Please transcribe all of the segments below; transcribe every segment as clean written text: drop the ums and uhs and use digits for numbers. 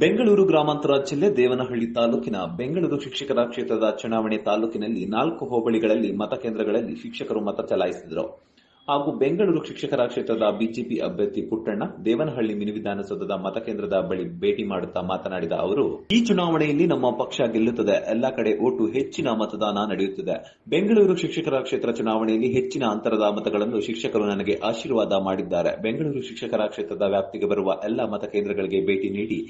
ಬೆಂಗಳೂರು ಗ್ರಾಮಾಂತರ ಜಿಲ್ಲೆ ದೇವನಹಳ್ಳಿ ತಾಲೂಕಿನ ಬೆಂಗಳೂರು ಶಿಕ್ಷಕರ ಕ್ಷೇತ್ರದ ಚುನಾವಣೆ ತಾಲೂಕಿನಲ್ಲಿ 4 ಹೋಬಳಿಗಳಲ್ಲಿ ಮತಕೇಂದ್ರಗಳಲ್ಲಿ ಶಿಕ್ಷಕರು ಮತ ಚಲಾಯಿಸಿದರು. ಹಾಗೂ ಬೆಂಗಳೂರು ಶಿಕ್ಷಕರ ಕ್ಷೇತ್ರದ ಬಿಜೆಪಿ ಅಭ್ಯರ್ಥಿ ಪುಟ್ಟಣ್ಣ ದೇವನಹಳ್ಳಿ ಮಿನಿ ವಿಧಾನಸೌಧದ ಮತಕೇಂದ್ರದ ಬಳಿ ಭೇಟಿ ಮಾಡುತ್ತಾ ಮಾತನಾಡಿದ ಅವರು, ಈ ಚುನಾವಣೆಯಲ್ಲಿ ನಮ್ಮ ಪಕ್ಷ ಗೆಲ್ಲುತ್ತದೆ. ಎಲ್ಲಾ ಕಡೆ ಓಟು ಹೆಚ್ಚಿನ ಮತದಾನ ನಡೆಯುತ್ತಿದೆ. ಬೆಂಗಳೂರು ಶಿಕ್ಷಕರ ಕ್ಷೇತ್ರ ಚುನಾವಣೆಯಲ್ಲಿ ಹೆಚ್ಚಿನ ಅಂತರದ ಮತಗಳನ್ನು ಶಿಕ್ಷಕರು ನನಗೆ ಆಶೀರ್ವಾದ ಮಾಡಿದ್ದಾರೆ. ಬೆಂಗಳೂರು ಶಿಕ್ಷಕರ ಕ್ಷೇತ್ರದ ವ್ಯಾಪ್ತಿಗೆ ಬರುವ ಎಲ್ಲಾ ಮತಕೇಂದ್ರಗಳಿಗೆ ಭೇಟಿ ನೀಡಿ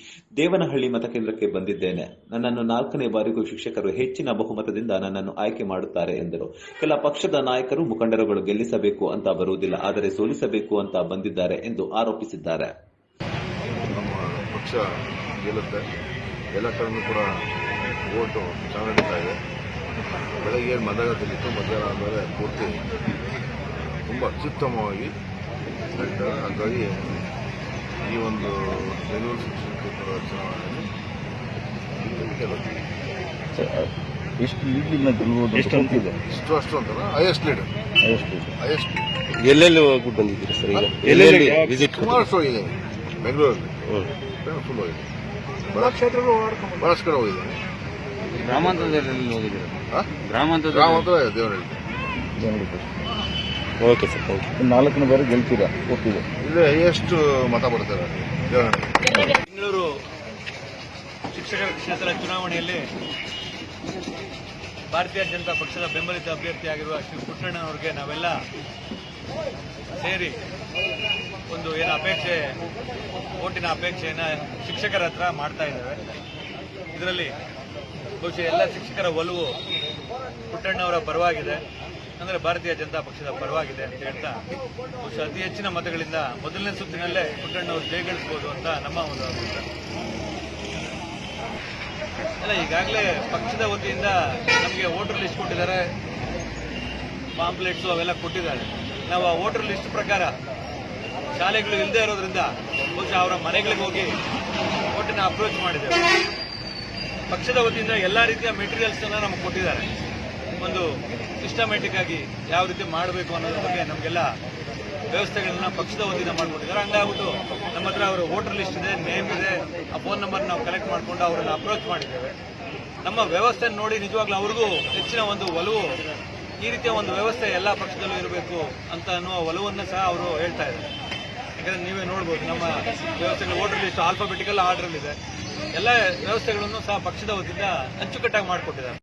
ದೇವನಹಳ್ಳಿ ಮತಕೇಂದ್ರಕ್ಕೆ ಬಂದಿದ್ದೇನೆ. ನನ್ನನ್ನು 4ನೇ ಬಾರಿಗೂ ಶಿಕ್ಷಕರು ಹೆಚ್ಚಿನ ಬಹುಮತದಿಂದ ನನ್ನನ್ನು ಆಯ್ಕೆ ಮಾಡುತ್ತಾರೆ ಎಂದರು. ಕೆಲ ಪಕ್ಷದ ನಾಯಕರು ಮುಖಂಡರುಗಳು ಗೆಲ್ಲಿಸಬೇಕು ಅಂತ ಬರುವುದಿಲ್ಲ, ಆದರೆ ಸೋಲಿಸಬೇಕು ಅಂತ ಬಂದಿದ್ದಾರೆ ಎಂದು ಆರೋಪಿಸಿದ್ದಾರೆ. ನಮ್ಮ ಪಕ್ಷ ಗೆಲ್ಲುತ್ತೆ. ಎಲ್ಲ ಕಡೆಯೂ ಕೂಡ ಓಟು ಚೆನ್ನಾಗಿ ನಡೀತಾ ಇದೆ. ಬೆಳಗ್ಗೆ ಮತಗಟ್ಟೆಲಿತ್ತು, ಮಧ್ಯಾಹ್ನ ಆದಮೇಲೆ ಪೂರ್ತಿ ತುಂಬ ಅತ್ಯುತ್ತಮವಾಗಿ ನಡೀತಾರೆ. ಹಾಗಾಗಿ ಈ ಒಂದು ಬೆಂಗಳೂರು ಶಿಕ್ಷಕರ ಚುನಾವಣೆಯಲ್ಲಿ ಗೆಲ್ಲುತ್ತೆ. ಎಷ್ಟು ಲೀಡ್ನ ಗೆಲ್ಲಬಹುದು? ಎಷ್ಟು ಅಂತಿದೆ? ಅಷ್ಟು ಅಂತಲ್ಲ, ಹೈಯೆಸ್ಟ್ ಲೀಡ್. ಎಲ್ಲೆಲ್ಲಿ ಹೋಗ್ಬಿಟ್ಟು ಬಂದಿದ್ದೀರಿ ಸರ್? ಈಗ ಎಲ್ಲೆಲ್ಲಿ ವಿಸಿಟ್? ಸುಮಾರು ಹೋಗಿದೆ ಬೆಂಗಳೂರಲ್ಲಿ, ಫುಲ್ ಹೋಗಿದೆ. ಬಹಳಷ್ಟು ಕಡೆ ಹೋಗಿದ್ದೇನೆ. ಗ್ರಾಮಾಂತರದಲ್ಲಿ ಹೋಗಿದ್ದೀರಾ? ಗ್ರಾಮಾಂತರ Devanahalli. Okay sir, thank you. 4ನೇ ಬಾರಿ ಗೆಲ್ತೀರಾ? ಒಪ್ಪಿದೆ. ಇಲ್ಲಿ ಹೈಯೆಸ್ಟ್ ಮತ ಬಡ್ತಾರೆ ದೇವನಹಳ್ಳಿ. ಬೆಂಗಳೂರು ಶಿಕ್ಷಕರ ಕ್ಷೇತ್ರ ಚುನಾವಣೆಯಲ್ಲಿ ಭಾರತೀಯ ಜನತಾ ಪಕ್ಷದ ಬೆಂಬಲಿತ ಅಭ್ಯರ್ಥಿಯಾಗಿರುವ ಶ್ರೀ ಪುಟ್ಟಣ್ಣ ಅವರಿಗೆ ನಾವೆಲ್ಲ ಸೇರಿ ಒಂದು ಓಟಿನ ಅಪೇಕ್ಷೆಯನ್ನು ಶಿಕ್ಷಕರ ಹತ್ರ ಮಾಡ್ತಾ ಇದ್ದೇವೆ. ಇದರಲ್ಲಿ ಬಹುಶಃ ಎಲ್ಲ ಶಿಕ್ಷಕರ ಒಲವು ಪುಟ್ಟಣ್ಣವರ ಪರವಾಗಿದೆ, ಅಂದರೆ ಭಾರತೀಯ ಜನತಾ ಪಕ್ಷದ ಪರವಾಗಿದೆ ಅಂತ ಹೇಳ್ತಾ ಬಹುಶಃ ಅತಿ ಹೆಚ್ಚಿನ ಮತಗಳಿಂದ ಮೊದಲನೇ ಸುತ್ತಿನಲ್ಲೇ ಪುಟ್ಟಣ್ಣವರು ಜಯಗಳಿಸಬಹುದು ಅಂತ ನಮ್ಮ ಒಂದು ಅಭಿಪ್ರಾಯ. ಅಲ್ಲ, ಈಗಾಗಲೇ ಪಕ್ಷದ ವತಿಯಿಂದ ನಮಗೆ ವೋಟರ್ ಲಿಸ್ಟ್ ಕೊಟ್ಟಿದ್ದಾರೆ, ಪಾಂಪ್ಲೆಟ್ಸು ಅವೆಲ್ಲ ಕೊಟ್ಟಿದ್ದಾರೆ. ನಾವು ಆ ವೋಟರ್ ಲಿಸ್ಟ್ ಪ್ರಕಾರ ಶಾಲೆಗಳು ಇಲ್ಲದೆ ಇರೋದ್ರಿಂದ ಬಹುಶಃ ಅವರ ಮನೆಗಳಿಗೆ ಹೋಗಿ ವೋಟನ್ನ ಅಪ್ರೋಚ್ ಮಾಡಿದ್ದೇವೆ. ಪಕ್ಷದ ವತಿಯಿಂದ ಎಲ್ಲ ರೀತಿಯ ಮೆಟೀರಿಯಲ್ಸ್ ಅನ್ನ ನಮಗೆ ಕೊಟ್ಟಿದ್ದಾರೆ. ಒಂದು ಸಿಸ್ಟಮ್ಯಾಟಿಕ್ ಆಗಿ ಯಾವ ರೀತಿ ಮಾಡಬೇಕು ಅನ್ನೋದ್ರ ಬಗ್ಗೆ ನಮಗೆಲ್ಲ ವ್ಯವಸ್ಥೆಗಳನ್ನ ಪಕ್ಷದ ವತಿಯಿಂದ ಮಾಡಿಕೊಟ್ಟಿದ್ದಾರೆ. ಹಂಗಾಗ್ಬಿಟ್ಟು ನಮ್ಮ ಹತ್ರ ಅವರ ವೋಟರ್ ಲಿಸ್ಟ್ ಇದೆ, ನೇಮ್ ಇದೆ, ಆ ಫೋನ್ ನಂಬರ್ ನಾವು ಕಲೆಕ್ಟ್ ಮಾಡಿಕೊಂಡು ಅವರನ್ನು ಅಪ್ರೋಚ್ ಮಾಡಿದ್ದೇವೆ. ನಮ್ಮ ವ್ಯವಸ್ಥೆ ನೋಡಿ ನಿಜವಾಗ್ಲೂ ಅವ್ರಿಗೂ ಹೆಚ್ಚಿನ ಒಂದು ಒಲವು, ಈ ರೀತಿಯ ಒಂದು ವ್ಯವಸ್ಥೆ ಎಲ್ಲ ಪಕ್ಷದಲ್ಲೂ ಇರಬೇಕು ಅಂತ ಅನ್ನುವ ಒಲವನ್ನು ಸಹ ಅವರು ಹೇಳ್ತಾ ಇದ್ದಾರೆ. ಯಾಕಂದ್ರೆ ನೀವೇ ನೋಡ್ಬೋದು, ನಮ್ಮ ವ್ಯವಸ್ಥೆಗಳು ವೋಟರ್ ಲಿಸ್ಟ್ ಆಲ್ಫಾಬೆಟಿಕಲ್ ಆರ್ಡರ್ ಇದೆ. ಎಲ್ಲ ವ್ಯವಸ್ಥೆಗಳನ್ನು ಸಹ ಪಕ್ಷದ ವತಿಯಿಂದ ಅಚ್ಚುಕಟ್ಟಾಗಿ ಮಾಡಿಕೊಟ್ಟಿದ್ದಾರೆ.